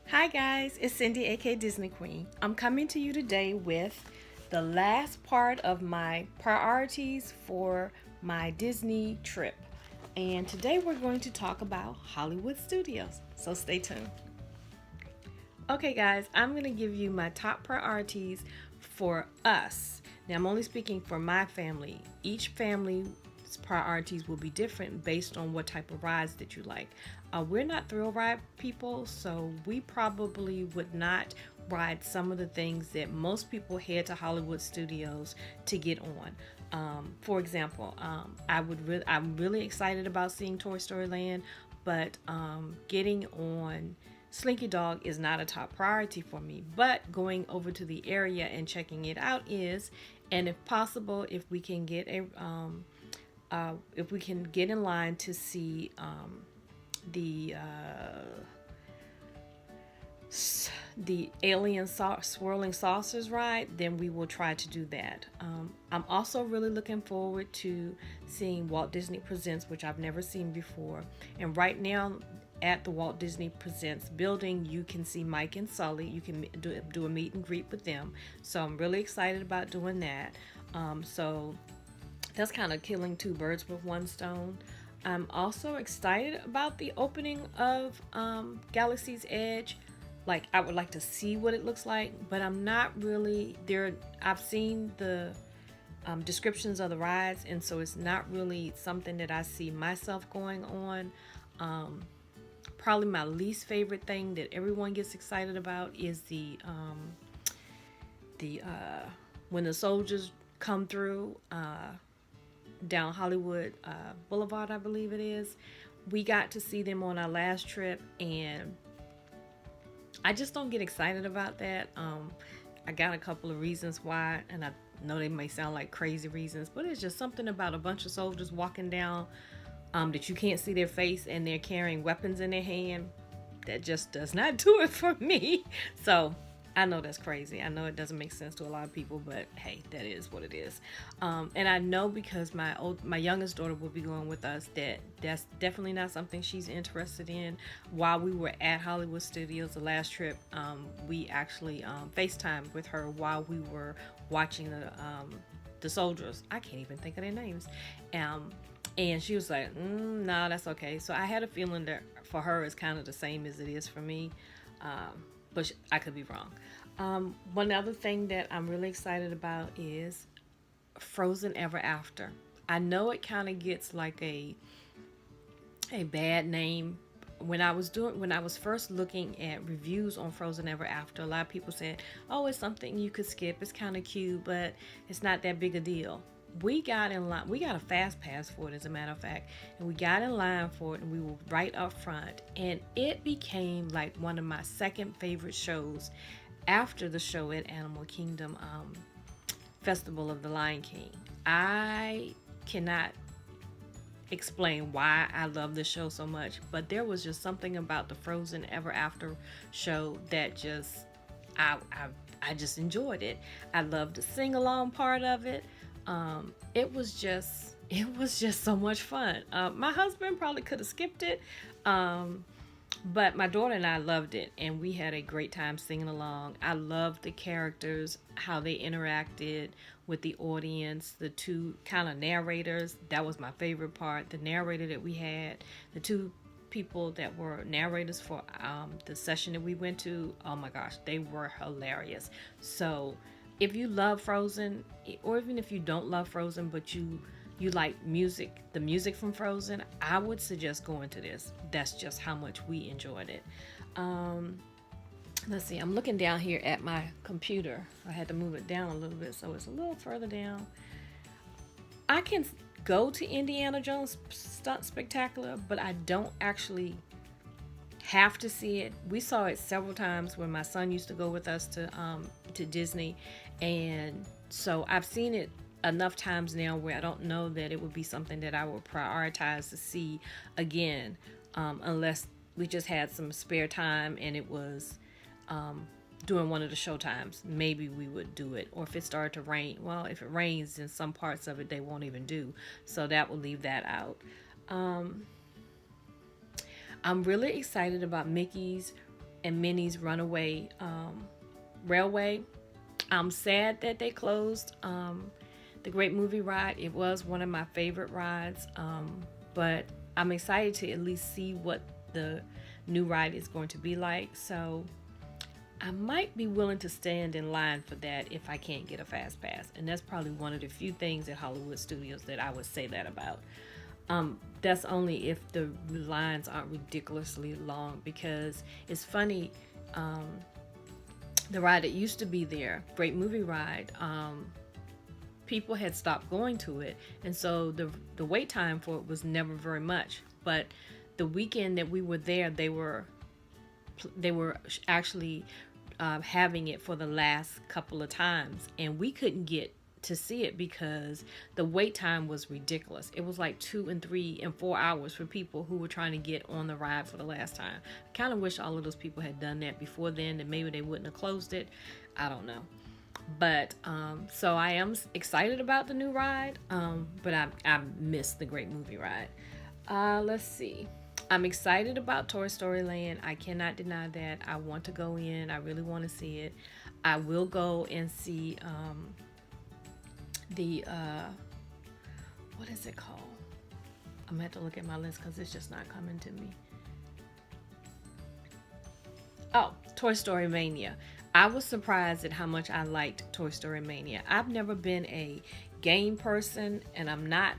Hi guys, it's Cindy, aka Disney Queen. I'm coming to you today with the last part of my priorities for my Disney trip. And today we're going to talk about Hollywood Studios. So stay tuned. Okay, guys, I'm going to give you my top priorities for us. Now, I'm only speaking for my family. Each family's priorities will be different based on what type of rides that you like. We're not thrill ride people, so we probably would not ride some of the things that most people head to Hollywood Studios to get on. For example, I'm really excited about seeing Toy Story Land, but getting on Slinky Dog is not a top priority for me, but going over to the area and checking it out is, and if possible, if we can get in line to see the the swirling saucers ride, then we will try to do that. I'm also really looking forward to seeing Walt Disney Presents, which I've never seen before. And right now, at the Walt Disney Presents building, you can see Mike and Sully. You can do a meet and greet with them. So I'm really excited about doing that. So that's kind of killing two birds with one stone. I'm also excited about the opening of Galaxy's Edge. Like, I would like to see what it looks like, but I'm not really there. I've seen the descriptions of the rides, and so it's not really something that I see myself going on. Probably my least favorite thing that everyone gets excited about is the when the soldiers come through down Hollywood Boulevard, I believe it is. We got to see them on our last trip, and I just don't get excited about that. I got a couple of reasons why, and I know they may sound like crazy reasons, but it's just something about a bunch of soldiers walking down that you can't see their face and they're carrying weapons in their hand. That just does not do it for me. So I know that's crazy. I know it doesn't make sense to a lot of people, but hey, that is what it is. And I know because my youngest daughter will be going with us, that's definitely not something she's interested in. While we were at Hollywood Studios the last trip, we actually FaceTimed with her while we were watching the soldiers. I can't even think of their names. And she was like, "Nah, that's okay." So I had a feeling that for her it's kind of the same as it is for me. But I could be wrong. One other thing that I'm really excited about is Frozen Ever After. I know it kind of gets like a bad name. When I was first looking at reviews on Frozen Ever After, a lot of people said, "Oh, it's something you could skip. It's kind of cute, but it's not that big a deal." We got in line. We got a fast pass for it, as a matter of fact, and we got in line for it, and we were right up front, and it became like one of my second favorite shows after the show at Animal Kingdom Festival of the Lion King. I cannot explain why I love this show so much, but there was just something about the Frozen Ever After show that just I I, I just enjoyed it. I loved the sing along part of it. It was just so much fun. My husband probably could have skipped it, um, but my daughter and I loved it, and we had a great time singing along. I loved the characters, how they interacted with the audience, the two kind of narrators. That was my favorite part. The narrator that we had, the two people that were narrators for the session that we went to, oh my gosh, they were hilarious. So if you love Frozen, or even if you don't love Frozen, but you like music, the music from Frozen, I would suggest going to this. That's just how much we enjoyed it. Um, let's see, I'm looking down here at my computer. I had to move it down a little bit so it's a little further down. I can go to Indiana Jones Stunt Spectacular, but I don't actually have to see it. We saw it several times when my son used to go with us to Disney, and so I've seen it enough times now where I don't know that it would be something that I would prioritize to see again, unless we just had some spare time and it was during one of the show times. Maybe we would do it, or if it started to rain. Well, if it rains in some parts of it, they won't even do, so that will leave that out. Um, I'm really excited about Mickey's and Minnie's Runaway Railway. I'm sad that they closed the Great Movie Ride. It was one of my favorite rides, but I'm excited to at least see what the new ride is going to be like. So I might be willing to stand in line for that if I can't get a fast pass. And that's probably one of the few things at Hollywood Studios that I would say that about. That's only if the lines aren't ridiculously long, because it's funny. The ride that used to be there, Great Movie Ride, people had stopped going to it, and so the wait time for it was never very much. But the weekend that we were there, they were actually having it for the last couple of times, and we couldn't get to see it because the wait time was ridiculous. It was like 2 and 3 and 4 hours for people who were trying to get on the ride for the last time. I kind of wish all of those people had done that before then, and maybe they wouldn't have closed it. I don't know. But so I am excited about the new ride, but I missed the Great Movie Ride. Let's see. I'm excited about Toy Story Land. I cannot deny that. I want to go in. I really want to see it. I will go and see the what is it called? I'm gonna have to look at my list because it's just not coming to me. Oh, Toy Story Mania. I was surprised at how much I liked Toy Story Mania. I've never been a game person, and I'm not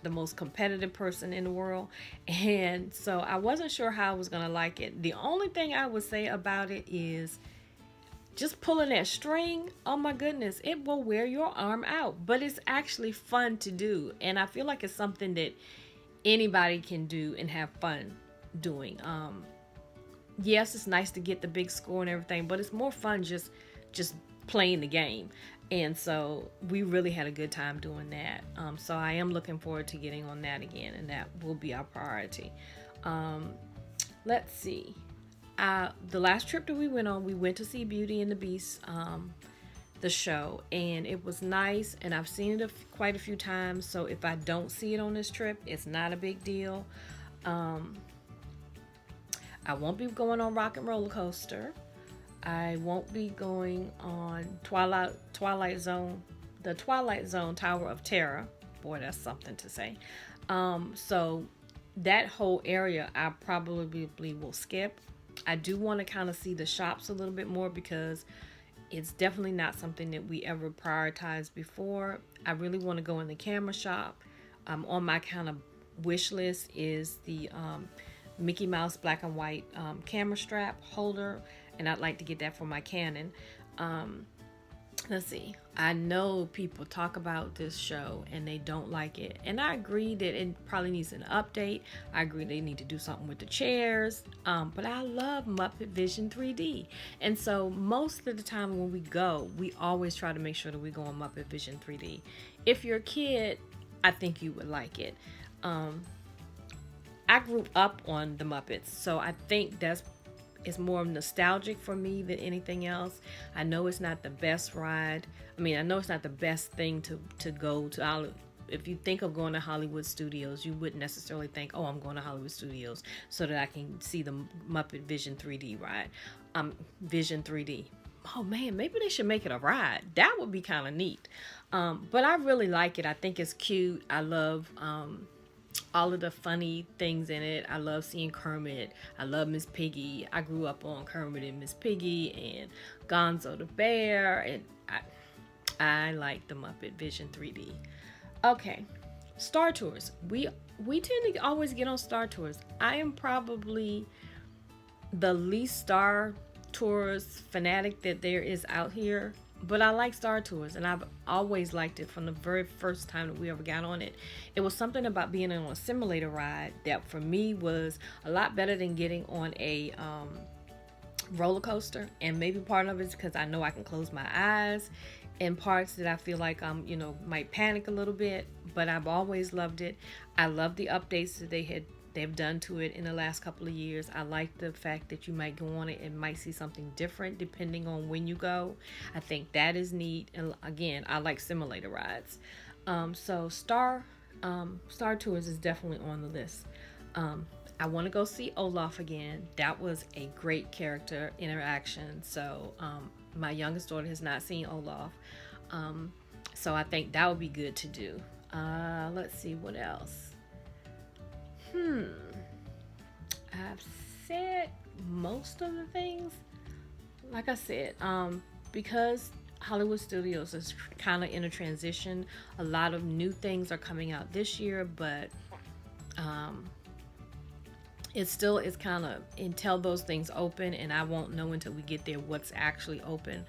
the most competitive person in the world, and so I wasn't sure how I was gonna like it. The only thing I would say about it is just pulling that string. Oh my goodness, it will wear your arm out, but it's actually fun to do, and I feel like it's something that anybody can do and have fun doing. Yes, it's nice to get the big score and everything, but it's more fun just playing the game. And so we really had a good time doing that. So I am looking forward to getting on that again, and that will be our priority. Let's see. The last trip that we went to see Beauty and the Beast, the show, and it was nice, and I've seen it quite a few times, so if I don't see it on this trip, it's not a big deal. I won't be going on Rock and Roller Coaster. I won't be going on Twilight Zone, the Twilight Zone Tower of Terror. Boy, that's something to say. So that whole area I probably will skip. I do want to kind of see the shops a little bit more because it's definitely not something that we ever prioritized before. I really want to go in the camera shop. On my kind of wish list is the Mickey Mouse black and white camera strap holder, and I'd like to get that for my Canon. Let's see. I know people talk about this show and they don't like it, and I agree that it probably needs an update. I agree they need to do something with the chairs, but I love Muppet Vision 3D, and so most of the time when we go, we always try to make sure that we go on Muppet Vision 3D. If you're a kid, I think you would like it. I grew up on the Muppets, so I think it's more nostalgic for me than anything else. I know it's not the best ride. I mean, I know it's not the best thing to go to. If you think of going to Hollywood Studios, you wouldn't necessarily think, oh, I'm going to Hollywood Studios so that I can see the Muppet Vision 3D ride. Vision 3D. Oh man, maybe they should make it a ride. That would be kind of neat. But I really like it. I think it's cute. I love all of the funny things in it. I love seeing Kermit. I love Miss Piggy. I grew up on Kermit and Miss Piggy and Gonzo the Bear, and I like the Muppet Vision 3D. Okay, Star Tours. We tend to always get on Star Tours. I am probably the least Star Tours fanatic that there is out here. But I like Star Tours, and I've always liked it from the very first time that we ever got on it. It was something about being on a simulator ride that for me was a lot better than getting on a roller coaster. And maybe part of it is because I know I can close my eyes in parts that I feel like I'm, might panic a little bit. But I've always loved it. I love the updates that they've done to it in the last couple of years. I like the fact that you might go on it and might see something different depending on when you go. I think that is neat. And again, I like simulator rides. So Star Tours is definitely on the list. I want to go see Olaf again. That was a great character interaction. So my youngest daughter has not seen Olaf. So I think that would be good to do. Let's see what else. I've said most of the things. Like I said, because Hollywood Studios is kind of in a transition, a lot of new things are coming out this year, but it still is kind of until those things open, and I won't know until we get there what's actually open.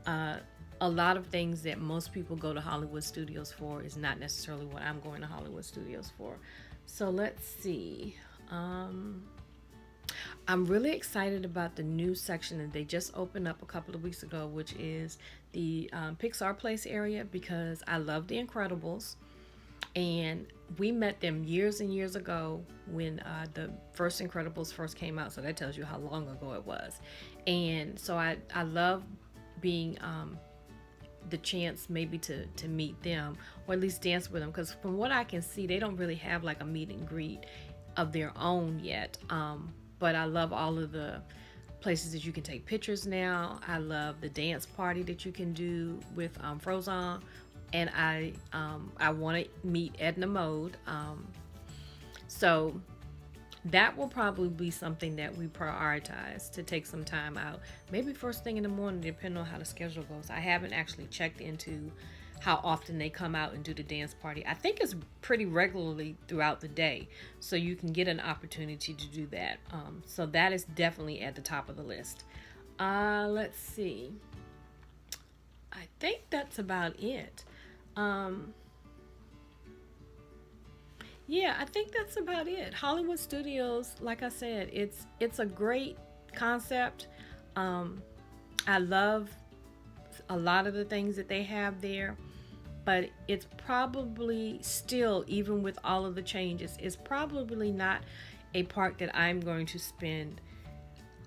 A lot of things that most people go to Hollywood Studios for is not necessarily what I'm going to Hollywood Studios for. So let's see. I'm really excited about the new section that they just opened up a couple of weeks ago, which is the Pixar Place area, because I love The Incredibles. And we met them years and years ago when the first Incredibles first came out. So that tells you how long ago it was. And so I love being the chance maybe to meet them, or at least dance with them. Because from what I can see, they don't really have like a meet and greet of their own yet. But I love all of the places that you can take pictures now. I love the dance party that you can do with Frozen. And I want to meet Edna Mode. So that will probably be something that we prioritize to take some time out. Maybe first thing in the morning, depending on how the schedule goes. I haven't actually checked into how often they come out and do the dance party. I think it's pretty regularly throughout the day, so you can get an opportunity to do that. So that is definitely at the top of the list. Let's see. I think that's about it. Yeah, I think that's about it. Hollywood Studios, like I said, it's a great concept. I love a lot of the things that they have there, but it's probably still, even with all of the changes, it's probably not a park that I'm going to spend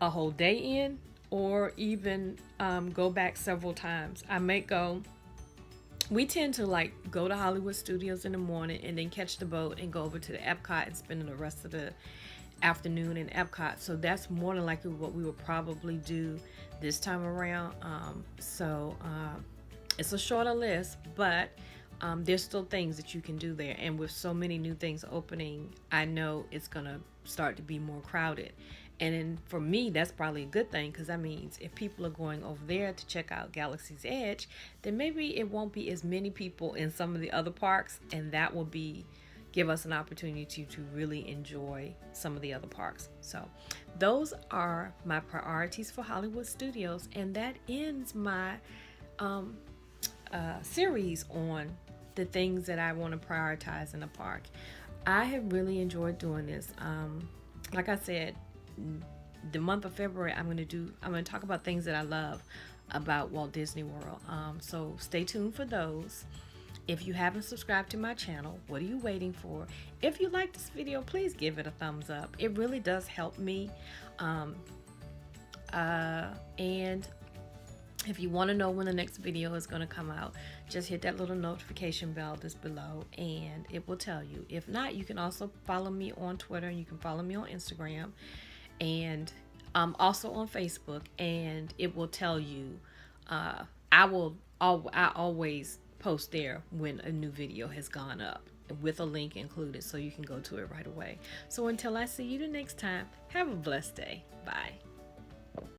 a whole day in, or even go back several times. I may go. We tend to like go to Hollywood Studios in the morning and then catch the boat and go over to the Epcot and spend the rest of the afternoon in Epcot. So that's more than likely what we will probably do this time around. It's a shorter list, but there's still things that you can do there. And with so many new things opening, I know it's gonna start to be more crowded. And then for me, that's probably a good thing, because that means if people are going over there to check out Galaxy's Edge, then maybe it won't be as many people in some of the other parks, and that will give us an opportunity to really enjoy some of the other parks. So those are my priorities for Hollywood Studios, and that ends my series on the things that I want to prioritize in the park. I have really enjoyed doing this. Like I said, the month of February, I'm going to talk about things that I love about Walt Disney World. So stay tuned for those. If you haven't subscribed to my channel, what are you waiting for? If you like this video, please give it a thumbs up. It really does help me. And if you want to know when the next video is going to come out, just hit that little notification bell that's below and it will tell you. If not, you can also follow me on Twitter, and you can follow me on Instagram, and also on Facebook, and it will tell you. I always post there when a new video has gone up with a link included, so you can go to it right away. So until I see you the next time, have a blessed day. Bye.